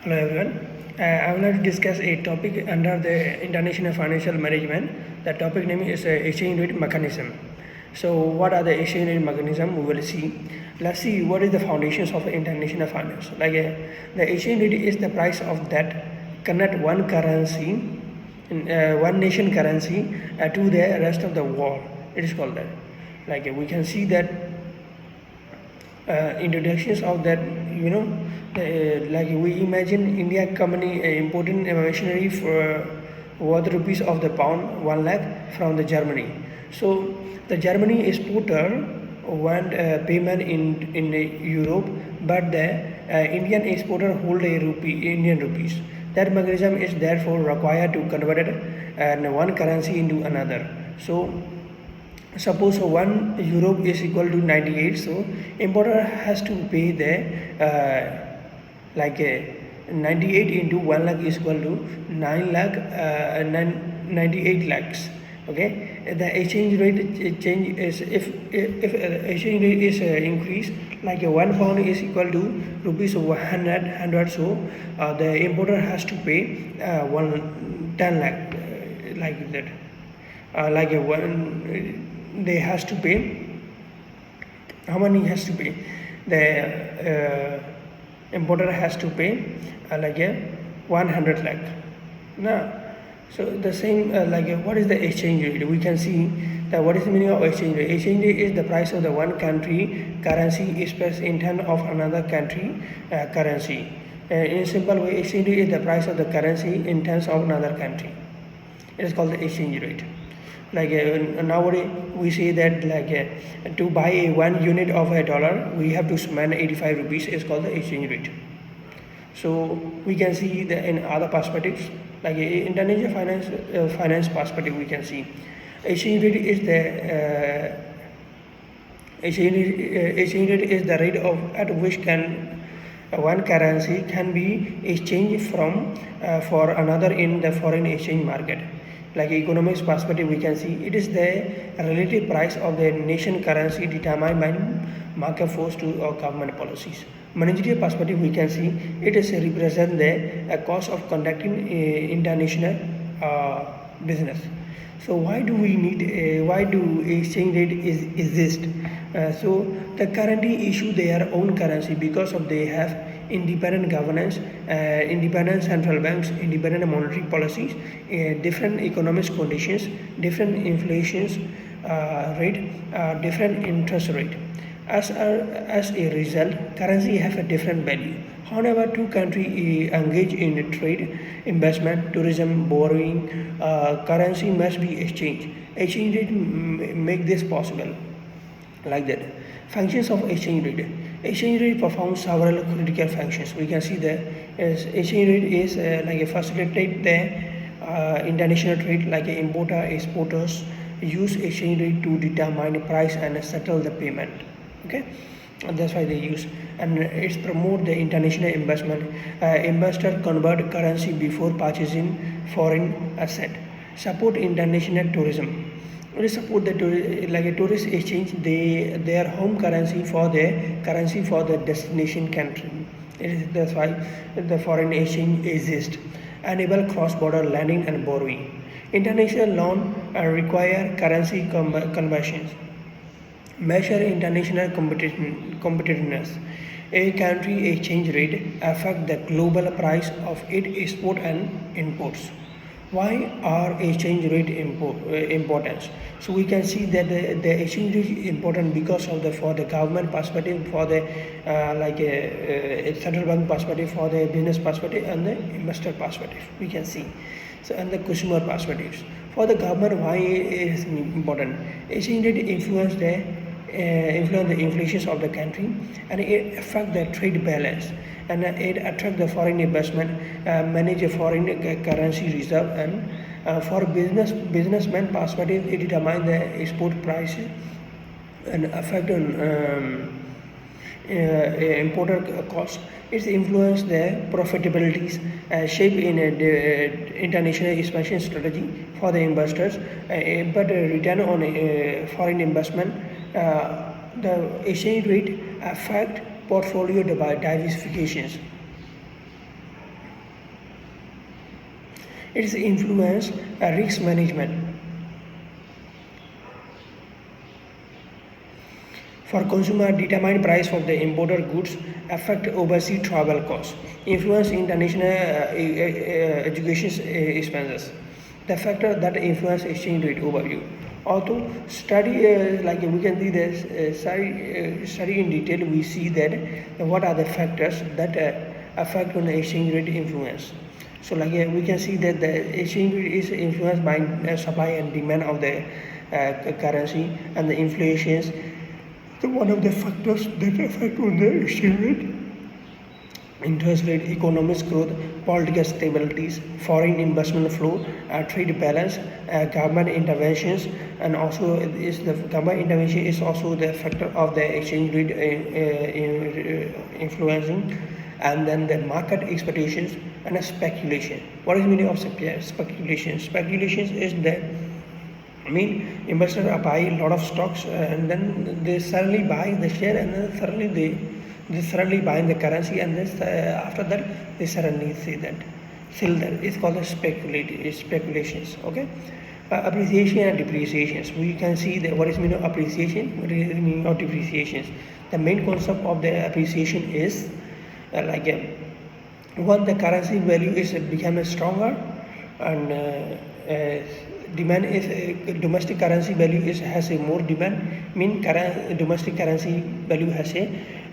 Hello everyone. I would like to discuss a topic under the International Financial Management. The topic name is exchange rate mechanism. So what are the exchange rate mechanism? We will see. Let's see what is the foundations of international finance. The exchange rate is the price of that connect one currency, one nation currency to the rest of the world. It is called that. We can see that introductions of that, like we imagine India company importing machinery for worth rupees of the pound 1 lakh from the Germany. So the Germany exporter want payment in Europe, but the Indian exporter hold a Indian rupees. That mechanism is therefore required to convert it and one currency into another. So suppose one euro is equal to 98, so importer has to pay the like a 98 into 1 lakh is equal to 9 lakh 98 lakhs. Okay, the exchange rate change is if exchange rate is increased, like a 1 pound is equal to rupees 100, so the importer has to pay 10 lakh like that. Like a one they has to pay, how many has to pay, the importer has to pay like a 100 lakh now. So the same what is the exchange rate? We can see that what is the meaning of exchange rate. Exchange rate is the price of the one country currency expressed in terms of another country currency. In simple way, exchange rate is the price of the currency in terms of another country. It is called the exchange rate. Nowadays we say that to buy a 1 unit of a dollar we have to spend 85 rupees. Is called the exchange rate. So we can see that in other perspectives, like international finance perspective, we can see exchange rate is the exchange rate is the rate of at which can one currency can be exchanged from for another in the foreign exchange market. Like economics perspective, we can see it is the relative price of the nation currency determined by market force to or government policies. Managerial perspective, we can see it is represent the cost of conducting international business. So why do we need why do exchange rate exist? So the currency issue their own currency because of they have independent governance, independent central banks, independent monetary policies, different economic conditions, different inflations rate, different interest rate. As a result, currency have a different value. However, two countries engage in trade, investment, tourism, borrowing, currency must be exchanged. Exchange rate make this possible. Like that. Functions of exchange rate. Exchange rate performs several critical functions. We can see that exchange rate is like a facilitate the international trade, like importer exporters use exchange rate to determine the price and settle the payment. Okay, and that's why they use, and it's promote the international investment. Investor convert currency before purchasing foreign asset. Support international tourism. We support the like a tourist exchange their home currency for the destination country. That's why the foreign exchange exists. Enable cross-border lending and borrowing. International loan require currency conversions. Measure international competitiveness. A country exchange rate affect the global price of its export and imports. Why are exchange rate importance? So we can see that the exchange rate is important because of the for the government perspective, for the central bank perspective, for the business perspective, and the investor perspective. We can see. So and the consumer perspectives. For the government, why it is important? Exchange rate influence the inflations of the country, and it affect the trade balance, and it attract the foreign investment, manage a foreign currency reserve, and for businessman perspective, it determine the export prices and affect on importer cost. It's influence the profitabilities, shape in international expansion strategy for the investors, but return on foreign investment. The exchange rate affect portfolio diversifications. It is influence risk management. For consumer, determined price of the imported goods affect overseas travel costs, influence international education expenses. The factor that influence exchange rate overview. Although study like we can see this study in detail, we see that what are the factors that affect on the exchange rate influence. So like we can see that the exchange rate is influenced by supply and demand of the currency and the inflations. So one of the factors that affect on the exchange rate, interest rate, economic growth, political stabilities, foreign investment flow, trade balance, government interventions, and also is the government intervention is also the factor of the exchange rate influencing, and then the market expectations and a speculation. What is the meaning of speculation? Speculation is that investors buy a lot of stocks and then they suddenly buy the share and then suddenly they suddenly buy the currency and then after that they suddenly sell that. It's called the speculations. Okay. Appreciation and depreciations. We can see that what is meaning of appreciation, what is the meaning of depreciations. The main concept of the appreciation is when the currency value is becoming stronger and demand is domestic currency value has a more demand, domestic currency value has a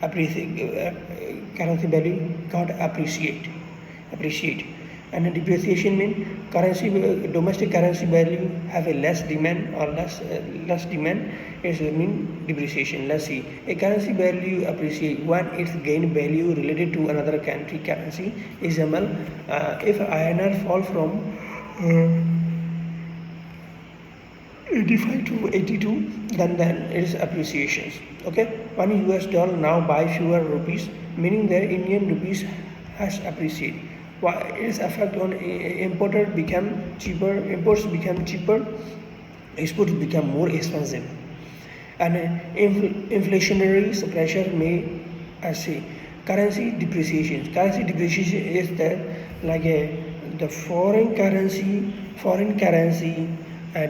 currency value got appreciate, and depreciation domestic currency value have a less demand or less demand is depreciation. Let's see, a currency value appreciate when its gain value related to another country currency. Example, if INR fall from 85 to 82, then it is appreciations. Okay, $1 US now buy fewer rupees, meaning that Indian rupees has appreciated. Why its effect on imports become cheaper, exports become more expensive, and inflationary pressure may see currency depreciation. Currency depreciation is the foreign currency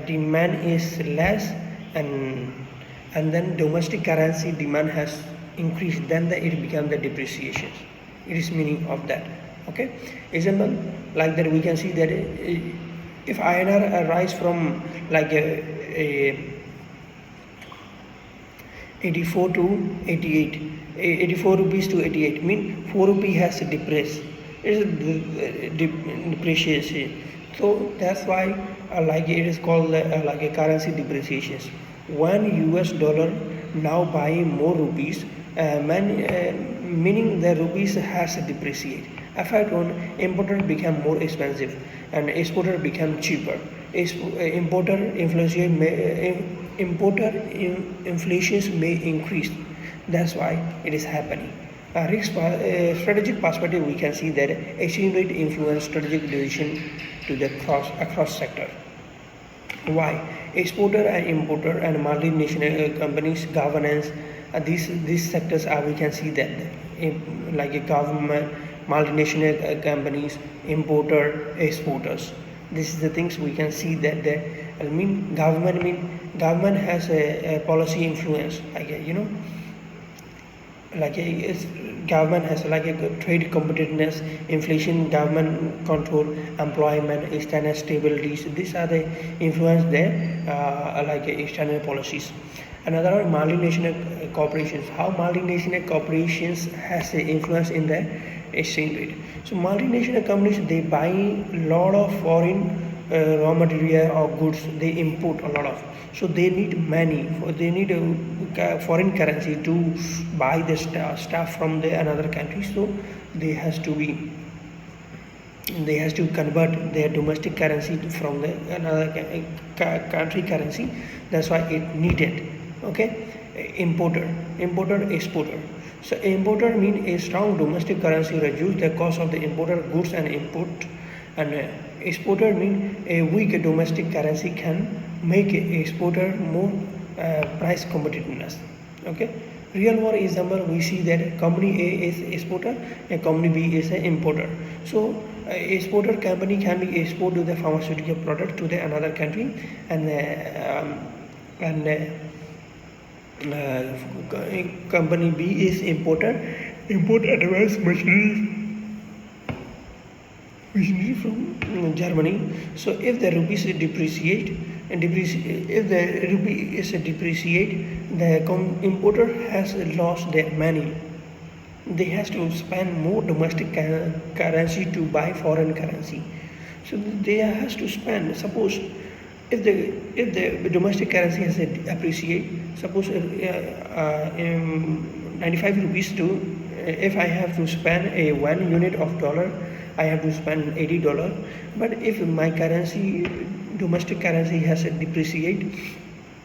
demand is less, and then domestic currency demand has increased, then it becomes the depreciation. It is meaning of that. Okay, example like that we can see that if INR rise from 84 to 88, 84 rupees to 88, 4 rupee has depressed. It is depreciation. So that's why it is called a currency depreciation. $1 US now buying more rupees, meaning the rupees has depreciated. Effect on importer become more expensive and exporter become cheaper. Importer inflation may increase. That's why it is happening. Strategic perspective, we can see that exchange rate influence strategic decision to the across sector. Why? Exporter and importer and multinational companies governance, these sectors are, we can see that like a government, multinational companies, importer, exporters. This is the things we can see that government has a policy influence, government has a trade competitiveness, inflation, government control, employment, external stabilities. These are the influence there, external policies. Another one, multinational corporations. How multinational corporations has an influence in the exchange rate. So multinational companies, they buy a lot of foreign raw material or goods. They import a lot of. So they need money. They need a foreign currency to buy the stuff from another country. So they has to convert their domestic currency from the another country currency. That's why it needed. Okay, importer, exporter. So importer means a strong domestic currency reduce the cost of the imported goods and import, and exporter means a weak domestic currency can make exporter more price competitiveness. Okay, Real world example, we see that company A is exporter and company B is an importer. So exporter company can be export to the pharmaceutical product to the another country, and company B is importer, import advanced machinery from Germany. So if the rupees depreciate if the rupee is depreciate, the importer has lost their money. They has to spend more domestic currency to buy foreign currency. So they has to spend. Suppose if the domestic currency has appreciate, suppose 95 rupees to if I have to spend a 1 unit of dollar, I have to spend $80. But if my currency, domestic currency has depreciate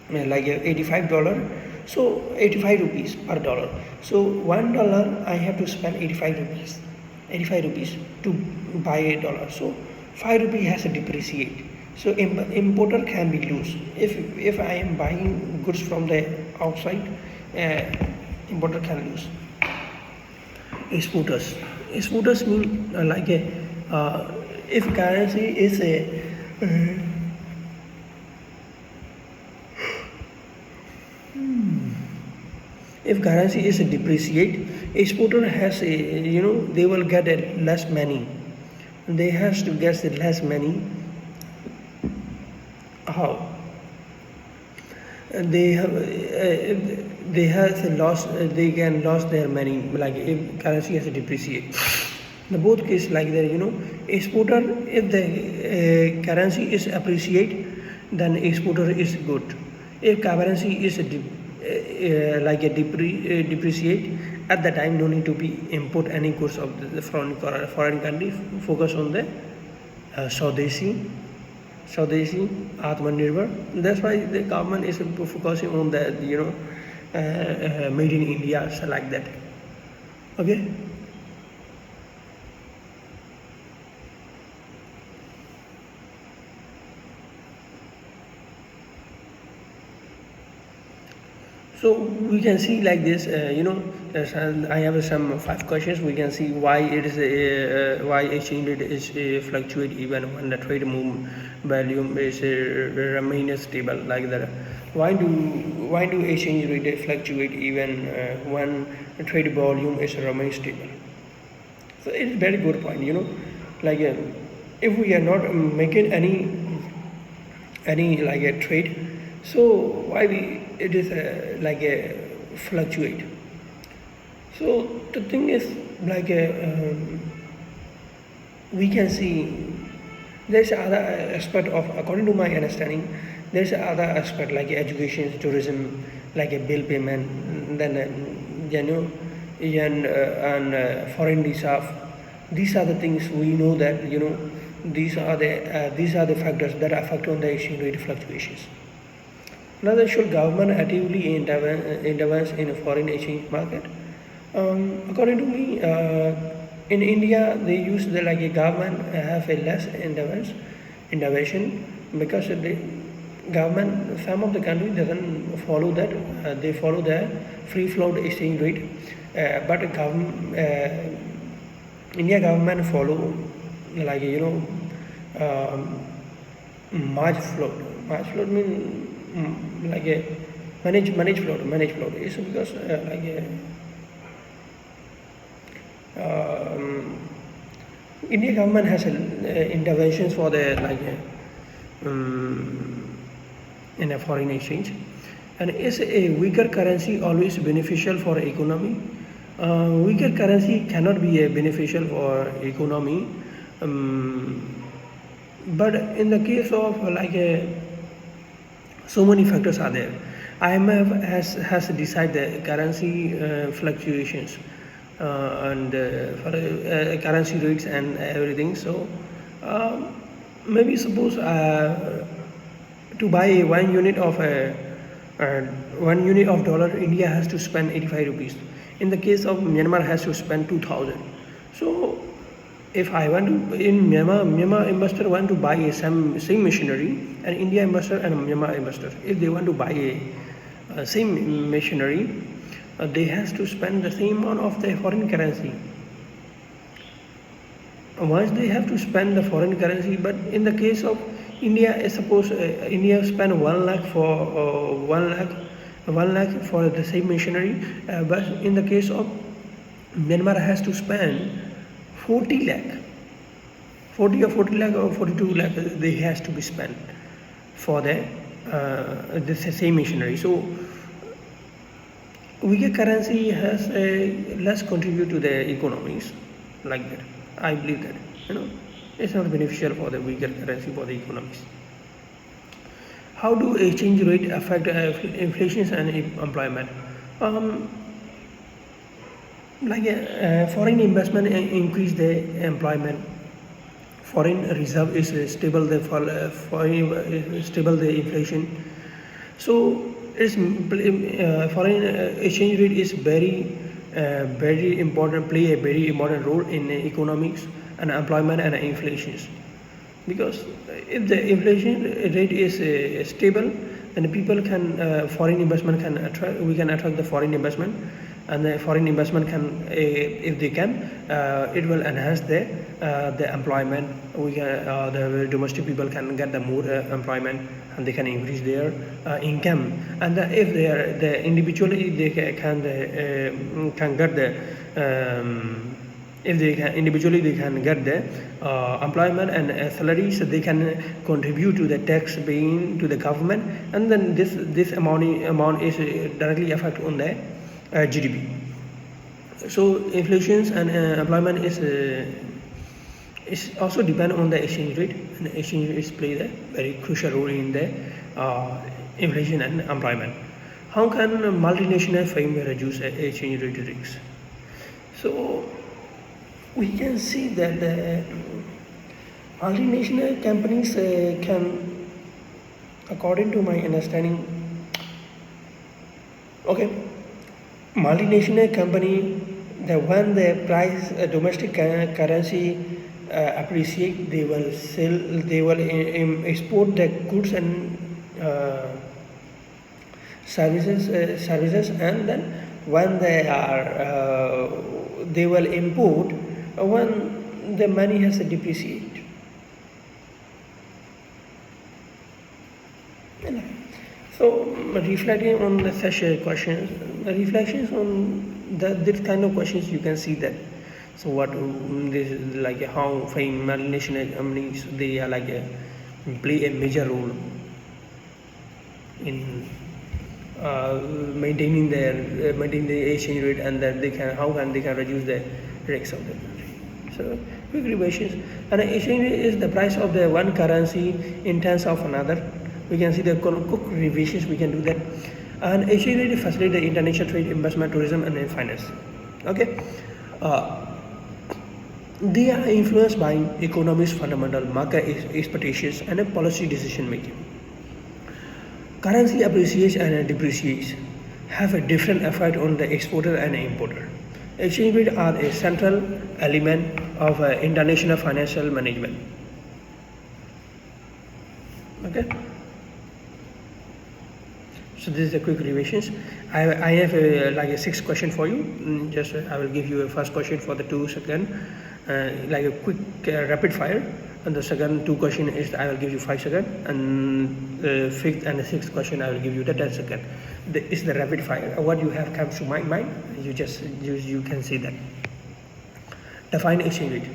like $85, so 85 rupees per dollar. So $1 I have to spend 85 rupees to buy a dollar. So 5 rupees has depreciate. So importer can be lose. If I am buying goods from the outside, importer can lose. Exporters mean like if currency is if currency is depreciate, exporter has they will get less money. They has to get less money. How? They can lose their money like if currency has depreciate. The both case like that, exporter, if the currency is appreciate, then exporter is good. If currency is depreciate, at the time no need to be import any goods of the foreign country. Focus on the Swadeshi, Atmanirbhar. That's why the government is focusing on the made in India, so like that. Okay. So we can see like this, I have some 5 questions. We can see why it is why exchange rate is fluctuate even when the trade volume is remain stable like that. Why do exchange rate fluctuate even when the trade volume is remain stable? So it's very good point. Like if we are not making any like a trade, so why it is like a fluctuate. So the thing is like we can see there's other aspect of, according to my understanding, there's other aspect like education, tourism, like a bill payment, then and foreign reserve. These are the things we know that these are the factors that affect on the exchange rate fluctuations. Another, should government actively intervene in a foreign exchange market? According to me, in India they use the like a government have a less intervention because the government, some of the country doesn't follow that. They follow the free float exchange rate, but India government follow like March float. March float mean like a manage float. It's because like India government has interventions for the like in a foreign exchange. And is a weaker currency always beneficial for economy? Weaker currency cannot be a beneficial for economy, but in the case of like so many factors are there. IMF has decided the currency fluctuations and for currency rates and everything. So maybe suppose to buy 1 unit of 1 unit of dollar, India has to spend 85 rupees. In the case of Myanmar, has to spend 2,000. So if I want to, in Myanmar investor want to buy a same machinery, and India investor and Myanmar investor, if they want to buy a same machinery, they has to spend the same amount of the foreign currency. Once they have to spend the foreign currency, but in the case of India, suppose India spend 1 lakh for 1 lakh for the same machinery, but in the case of Myanmar has to spend 40 lakh, 40 or 40 lakh or 42 lakh they has to be spent for the same machinery. So weaker currency has less contribute to the economies like that. I believe that it's not beneficial for the weaker currency for the economies. How do exchange rate affect inflation and employment? Foreign investment increase the employment. Foreign reserve is stable the stable the inflation. So it's foreign exchange rate is very important, play a very important role in economics and employment and inflations, because if the inflation rate is stable, then people can foreign investment can attract, we can attract the foreign investment, and the foreign investment can, if they can, it will enhance the employment. We can the domestic people can get the more employment, and they can increase their income. And if they are the individually, they can get the if they can individually, they can get the employment and salary, so they can contribute to the tax paying to the government, and then this amount is directly affect on the GDP. So inflation and employment is also depend on the exchange rate, and the exchange rates play a very crucial role in the inflation and employment. How can multinational firm reduce exchange rate risks? So we can see that the multinational companies can, according to my understanding, multinational company, when the price domestic currency appreciate, they will sell, they will export the goods and services, and then when they are they will import when the money has to depreciate. So reflecting on the such questions, reflections on this kind of questions, you can see that. So what this like how multinational companies, they are play a major role in maintaining the exchange rate, and that they can reduce the risks of the country. So quick revisions. And exchange rate is the price of the one currency in terms of another. We can see the quick revisions, we can do that. And exchange rate facilitate the international trade, investment, tourism, and finance. Okay. They are influenced by economics fundamental, market expectations, and policy decision making. Currency appreciation and depreciation have a different effect on the exporter and importer. Exchange rates are a central element of international financial management. Okay. So this is a quick revisions. I have a 6 question for you. Just I will give you a first question for the 2 second, like a quick rapid fire, and the second 2 question is I will give you 5 seconds, and the 5th and the 6th question I will give you the 10 seconds. It's the rapid fire. What you have comes to my mind, you can see that. Define exchange rate.